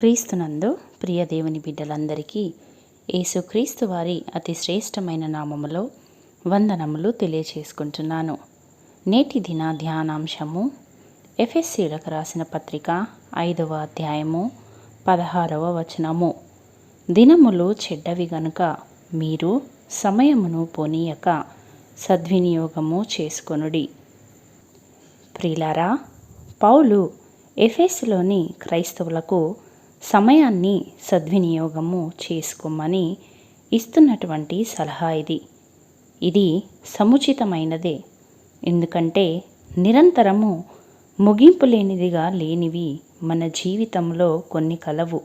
క్రీస్తునందు ప్రియ దేవుని బిడ్డలందరికీ యేసుక్రీస్తు వారి అతి శ్రేష్టమైన నామములో వందనములు తెలియచేసుకుంటున్నాను. నేటి దిన ధ్యానాంశము ఎఫెసీయులకు రాసిన పత్రిక 5వ అధ్యాయము 16వ వచనము. దినములు చెడ్డవి గనుక మీరు సమయమును పోనీయక సద్వినియోగము చేసుకొనుడి. ప్రియులారా, పౌలు ఎఫెసులోని క్రైస్తవులకు సమయాన్ని సద్వినియోగము చేసుకోమని ఇస్తున్నటువంటి సలహా ఇది సముచితమైనదే. ఎందుకంటే నిరంతరము ముగింపు లేనివి మన జీవితంలో కొన్ని కలవు.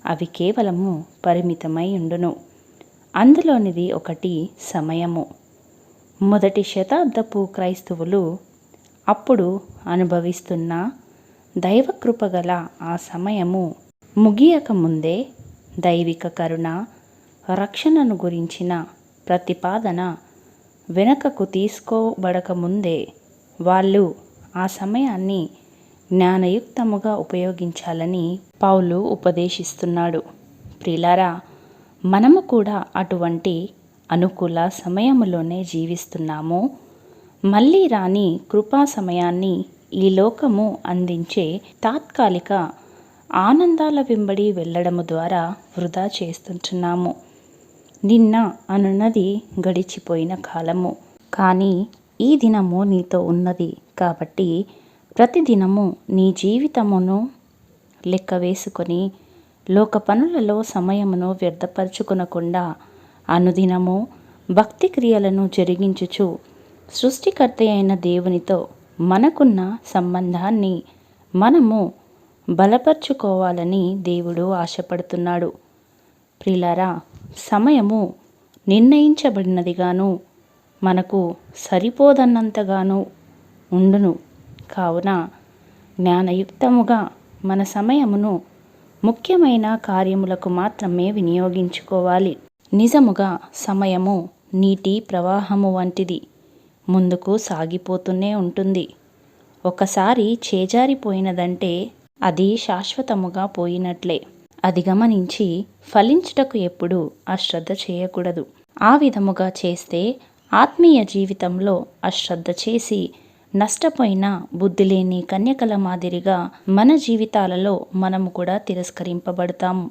అవి కేవలము పరిమితమై ఉండును. అందులోనిది ఒకటి సమయము. మొదటి శతాబ్దపు క్రైస్తవులు అప్పుడు అనుభవిస్తున్న దైవకృపగల ఆ సమయము ముగియక ముందే దైవిక కరుణ, రక్షణను గురించిన ప్రతిపాదన వెనుకకు తీసుకోబడక ముందే వాళ్ళు ఆ సమయాన్ని జ్ఞానయుక్తముగా ఉపయోగించాలని పౌలు ఉపదేశిస్తున్నాడు. ప్రియులారా, మనము కూడా అటువంటి అనుకూల సమయములోనే జీవిస్తున్నాము. మళ్ళీ రాని కృపా సమయాన్ని ఈ లోకము అందించే తాత్కాలిక ఆనందాల వెంబడి వెళ్ళడము ద్వారా వృధా చేస్తుంటున్నాము. నిన్న అనున్నది గడిచిపోయిన కాలము, కానీ ఈ దినము నీతో ఉన్నది. కాబట్టి ప్రతిదినము నీ జీవితమును లెక్క వేసుకొని లోక పనులలో సమయమును వ్యర్థపరచుకొనకుండా అనుదినము భక్తి క్రియలను జరిగించుచు సృష్టికర్త అయిన దేవునితో మనకున్న సంబంధాన్ని మనము బలపరుచుకోవాలని దేవుడు ఆశపడుతున్నాడు. ప్రియులారా, సమయము నిర్ణయించబడినదిగాను మనకు సరిపోదన్నంతగాను ఉండును. కావున జ్ఞానయుక్తముగా మన సమయమును ముఖ్యమైన కార్యములకు మాత్రమే వినియోగించుకోవాలి. నిజముగా సమయము నీటి ప్రవాహము వంటిది. ముందుకు సాగిపోతూనే ఉంటుంది. ఒకసారి చేజారిపోయినదంటే అది శాశ్వతముగా పోయినట్లే. అది గమనించి ఫలించుటకు ఎప్పుడు అశ్రద్ధ చేయకూడదు. ఆ విధముగా చేస్తే ఆత్మీయ జీవితంలో అశ్రద్ధ చేసి నష్టపోయిన బుద్ధిలేని కన్యకల మాదిరిగా మన జీవితాలలో మనము కూడా తిరస్కరింపబడతాము.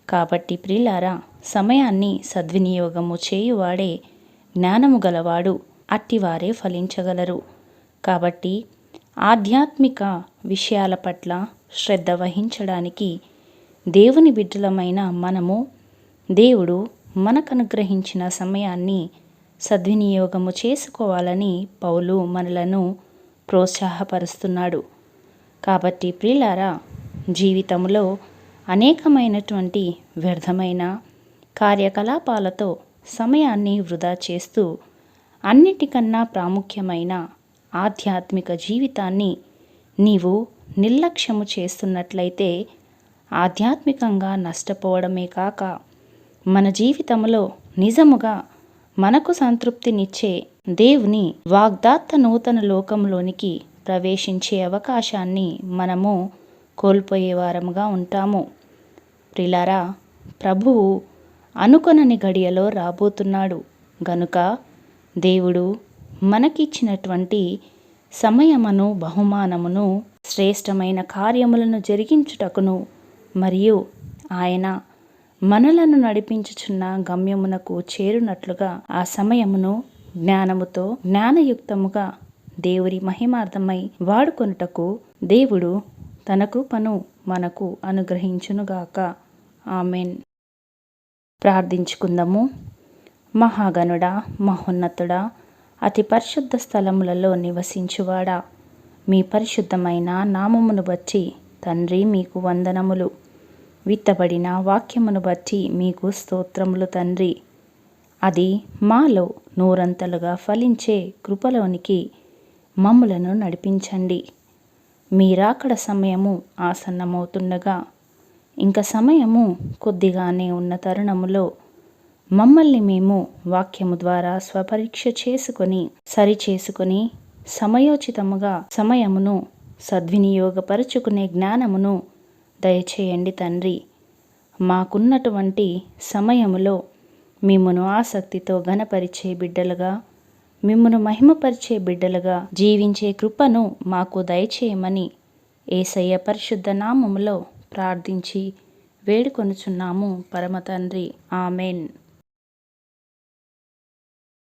కాబట్టి ప్రియులారా, సమయాన్ని సద్వినియోగము చేయువాడే జ్ఞానము గలవాడు. అట్టివారే ఫలించగలరు. కాబట్టి ఆధ్యాత్మిక విషయాల పట్ల శ్రద్ధ వహించడానికి దేవుని బిడ్డలమైన మనము దేవుడు మనకు అనుగ్రహించిన సమయాన్ని సద్వినియోగము చేసుకోవాలని పౌలు మనలను ప్రోత్సాహపరుస్తున్నాడు. కాబట్టి ప్రియులారా, జీవితంలో అనేకమైనటువంటి వ్యర్థమైన కార్యకలాపాలతో సమయాన్ని వృధా చేస్తూ అన్నిటికన్నా ప్రాముఖ్యమైన ఆధ్యాత్మిక జీవితాన్ని నీవు నిర్లక్ష్యము చేస్తున్నట్లయితే ఆధ్యాత్మికంగా నష్టపోవడమే కాక మన జీవితంలో నిజముగా మనకు సంతృప్తినిచ్చే దేవుని వాగ్దాత్త నూతన లోకంలోనికి ప్రవేశించే అవకాశాన్ని మనము కోల్పోయేవారముగా ఉంటాము. ప్రియులారా, ప్రభువు అనుకొనని గడియలో రాబోతున్నాడు గనుక దేవుడు మనకిచ్చినటువంటి సమయమును, బహుమానమును శ్రేష్టమైన కార్యములను జరిగించుటకును మరియు ఆయన మనలను నడిపించుచున్న గమ్యమునకు చేరునట్లుగా ఆ సమయమును జ్ఞానముతో జ్ఞానయుక్తముగా దేవుని మహిమార్థమై వాడుకొనుటకు దేవుడు తన కృపను మనకు అనుగ్రహించునుగాక. ఆమెన్. ప్రార్థించుకుందాము. మహాగణుడా, మహోన్నతుడా, అతి పరిశుద్ధ స్థలములలో నివసించువాడా, మీ పరిశుద్ధమైన నామమును బట్టి తండ్రి మీకు వందనములు. విత్తబడిన వాక్యమును బట్టి మీకు స్తోత్రములు తండ్రి. అది మాలో నూరంతలుగా ఫలించే కృపలోనికి మమ్ములను నడిపించండి. మీరాకడ సమయము ఆసన్నమవుతుండగా ఇంకా సమయము కొద్దిగానే ఉన్న తరుణములో మమ్మల్ని మేము వాక్యము ద్వారా స్వపరీక్ష చేసుకొని సరిచేసుకొని సమయోచితముగా సమయమును సద్వినియోగపరుచుకునే జ్ఞానమును దయచేయండి తండ్రి. మాకున్నటువంటి సమయములో మిమ్మును ఆసక్తితో ఘనపరిచే బిడ్డలుగా, మిమ్మును మహిమపరిచే బిడ్డలుగా జీవించే కృపను మాకు దయచేయమని యేసయ్య పరిశుద్ధ నామములో ప్రార్థించి వేడుకొనుచున్నాము పరమ తండ్రి. ఆమెన్.